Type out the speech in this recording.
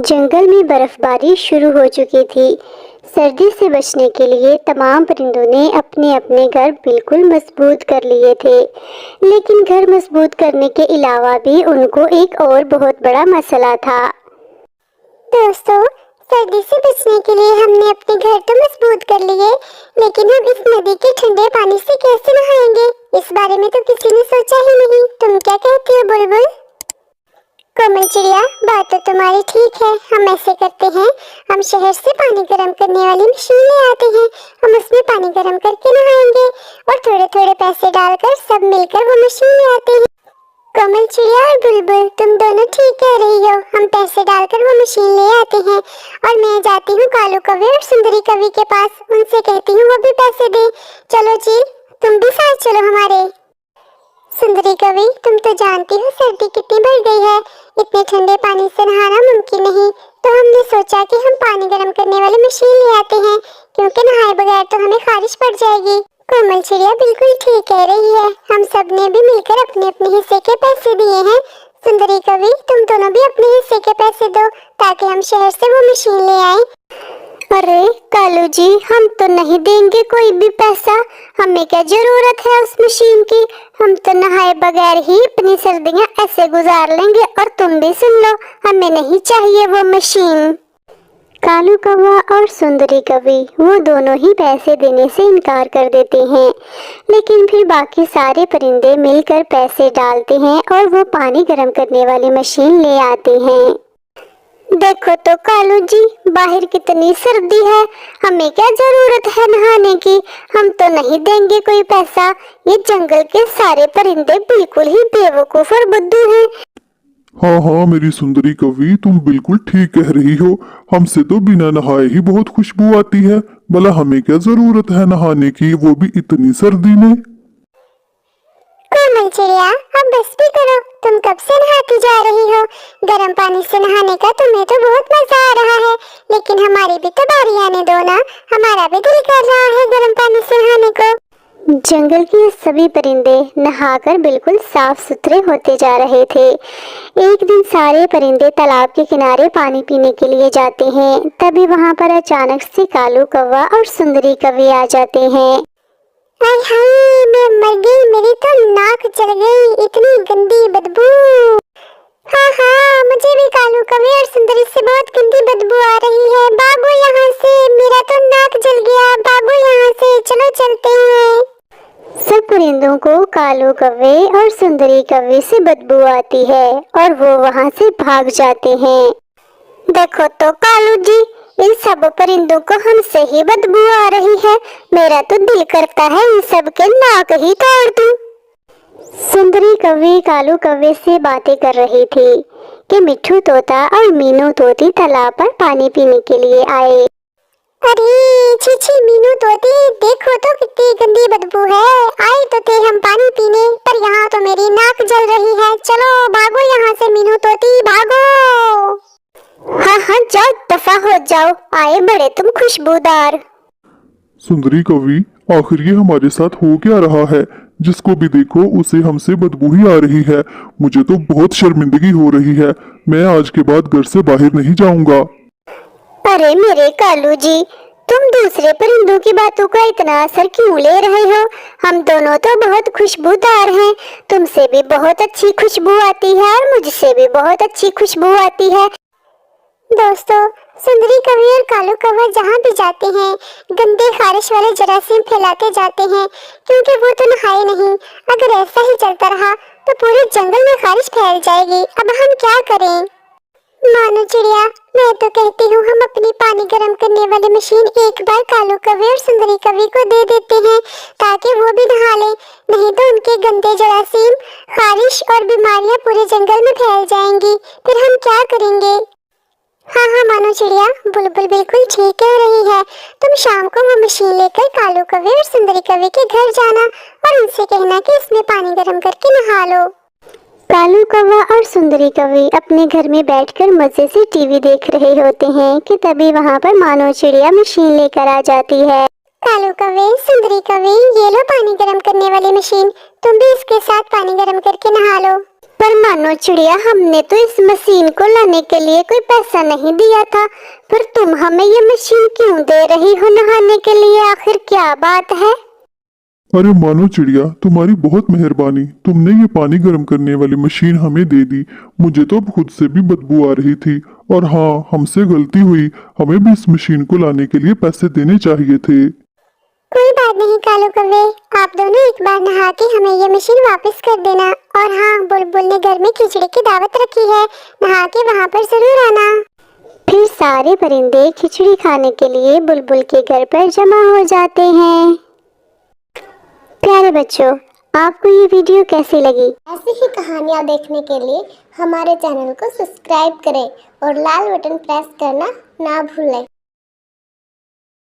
जंगल में बर्फबारी शुरू हो चुकी थी। सर्दी से बचने के लिए तमाम परिंदों ने अपने अपने घर बिल्कुल मजबूत कर लिए थे। लेकिन घर मजबूत करने के अलावा भी उनको एक और बहुत बड़ा मसला था। दोस्तों, सर्दी से बचने के लिए हमने अपने घर तो मजबूत कर लिए, लेकिन हम इस नदी के ठंडे पानी से कैसे नहाएंगे? इस बारे में तो किसी ने सोचा ही नहीं। तुम क्या कहती हो बुलबुल? कोमल चिड़िया, बात तो तुम्हारी ठीक है। हम ऐसे करते हैं, हम शहर से पानी गर्म करने वाली मशीन ले आते हैं। हम उसमें पानी गर्म करके नहाएंगे और थोड़े थोड़े पैसे डालकर सब मिलकर वो मशीन ले आते हैं। कोमल चिड़िया और बुलबुल, तुम दोनों ठीक कह रही हो। हम पैसे डालकर वो मशीन ले आते हैं और मैं जाती हूँ कालू कौवे और सुंदरी कवि के पास। उनसे कहती हूँ वो भी पैसे दे। चलो जी, तुम भी साथ चलो हमारे। सुंदरी कवि, तुम तो जानती हो सर्दी कितनी बढ़ गई है। इतने ठंडे पानी से नहाना मुमकिन नहीं, तो हमने सोचा कि हम पानी गर्म करने वाली मशीन ले आते हैं, क्योंकि नहाए बगैर तो हमें खारिश पड़ जाएगी। कोमल चिड़िया बिल्कुल ठीक कह रही है। हम सब ने भी मिलकर अपने अपने हिस्से के पैसे दिए हैं। सुंदरी कवि, तुम दोनों भी अपने हिस्से के पैसे दो, ताकि हम शहर से वो मशीन ले आए। अरे कालू जी, हम तो नहीं देंगे कोई भी पैसा। हमें क्या जरूरत है उस मशीन की? हम तो नहाए बगैर ही अपनी सर्दियां ऐसे गुजार लेंगे। और तुम भी सुन लो, हमें नहीं चाहिए वो मशीन। कालू कौवा और सुंदरी कवि वो दोनों ही पैसे देने से इनकार कर देते हैं, लेकिन फिर बाकी सारे परिंदे मिलकर पैसे डालते हैं और वो पानी गर्म करने वाली मशीन ले आते हैं। देखो तो कालू जी, बाहर कितनी सर्दी है। हमें क्या जरूरत है नहाने की? हम तो नहीं देंगे कोई पैसा। ये जंगल के सारे परिंदे बिल्कुल ही बेवकूफ और बुद्धू हैं। हाँ, मेरी सुंदरी कवि, तुम बिल्कुल ठीक कह रही हो। हमसे तो बिना नहाए ही बहुत खुशबू आती है। भला हमें क्या जरूरत है नहाने की, वो भी इतनी सर्दी में? कोमल चिड़िया, अब बस भी करो। तुम कब से नहाती जा रही हो? गर्म पानी से नहाने का तुम्हें तो बहुत मजा आ रहा है, लेकिन हमारी भी तो बारी आने दो ना। हमारा भी दिल कर रहा है गर्म पानी से नहाने को। जंगल के सभी परिंदे नहाकर बिल्कुल साफ सुथरे होते जा रहे थे। एक दिन सारे परिंदे तालाब के किनारे पानी पीने के लिए जाते हैं। तभी वहां पर अचानक से कालू कौवा और सुंदरी कवि आ जाते हैं। हाय हाय, मैं मर गई। मेरी तो नाक जल गई, इतनी गंदी बदबू। हाँ, मुझे भी कालू कवि और सुंदरी से बहुत गंदी बदबू आ रही है। भागो यहाँ से, मेरा तो नाक जल गया। भागो यहाँ से, चलो चलते हैं। सब परिंदों को कालू कौवे और सुंदरी कवि से बदबू आती है और वो वहां से भाग जाते हैं। देखो तो कालू जी, इन सब परिंदों को हमसे ही बदबू आ रही है। मेरा तो दिल करता है इन सब के नाक ही तोड़ दूं। सुंदरी कवि कालू कौवे से बातें कर रही थी कि मिट्ठू तोता और मीनू तोती तालाब पर पानी पीने के लिए आए। अरे छी मीनू तोती, देखो तो कितनी गंदी बदबू है। आए तो थे हम पानी पीने, पर यहाँ तो मेरी नाक जल रही है। चलो भागो यहाँ से मीनू तोती, भागो। हाँ, जाओ, दफा हो जाओ। आए बड़े तुम खुशबूदार। सुंदरी कवि, आखिर ये हमारे साथ हो क्या रहा है? जिसको भी देखो उसे हमसे बदबू ही आ रही है। मुझे तो बहुत शर्मिंदगी हो रही है। मैं आज के बाद घर से बाहर नहीं जाऊंगा। अरे मेरे कालू जी, तुम दूसरे परिंदों की बातों का इतना असर क्यों ले रहे हो? हम दोनों तो बहुत खुशबूदार हैं। तुमसे भी बहुत अच्छी खुशबू आती है और मुझसे भी बहुत अच्छी खुशबू आती है। दोस्तों, सुंदरी कवि और कालू कौवा जहाँ भी जाते हैं, गंदे खारिश वाले जरासीम फैलाते जाते हैं, क्योंकि वो तो नहाए नहीं। अगर ऐसा ही चलता रहा तो पूरे जंगल में खारिश फैल जाएगी। अब हम क्या करें? मानो चिड़िया, मैं तो कहती हूँ हम अपनी पानी गर्म करने वाली मशीन एक बार कालू कवि और सुंदरी कवि को दे देते हैं, ताकि वो भी नहा ले। नहीं तो उनके गंदे जरासीम, खारिश और बीमारियां पूरे जंगल में फैल जाएंगी। फिर हम क्या करेंगे? हाँ, मानो चिड़िया, बुलबुल बिल्कुल ठीक कह रही है। तुम शाम को वो मशीन लेकर कालू कवि और सुंदरी कवि के घर जाना और उनसे कहना कि इसमें पानी गर्म करके नहा लो। कालू कौवा और सुंदरी कवि अपने घर में बैठकर मजे से टीवी देख रहे होते हैं कि तभी वहाँ पर मानो चिड़िया मशीन लेकर आ जाती है। कालू कवि, सुंदरी कवि, ये लो पानी गर्म करने वाली मशीन। तुम भी इसके साथ पानी गर्म करके नहा लो। पर मानो चिड़िया, हमने तो इस मशीन को लाने के लिए कोई पैसा नहीं दिया था, पर तुम हमें ये मशीन क्यों दे रही हो नहाने के लिए? आखिर क्या बात है? अरे मानो चिड़िया, तुम्हारी बहुत मेहरबानी। तुमने ये पानी गर्म करने वाली मशीन हमें दे दी। मुझे तो अब खुद से भी बदबू आ रही थी। और हाँ, हमसे गलती हुई। हमें भी इस मशीन को लाने के लिए पैसे देने चाहिए थे। कोई बात नहीं कालू कौवे, आप दोनों एक बार नहा के हमें ये मशीन वापस कर देना। और हाँ, बुलबुल ने घर में खिचड़ी की दावत रखी है, नहा के वहाँ पर जरूर आना। फिर सारे परिंदे खिचड़ी खाने के लिए बुलबुल के घर पर जमा हो जाते हैं। प्यारे बच्चों, आपको ये वीडियो कैसी लगी? ऐसी ही कहानियाँ देखने के लिए हमारे चैनल को सब्सक्राइब करें और लाल बटन प्रेस करना ना भूलें।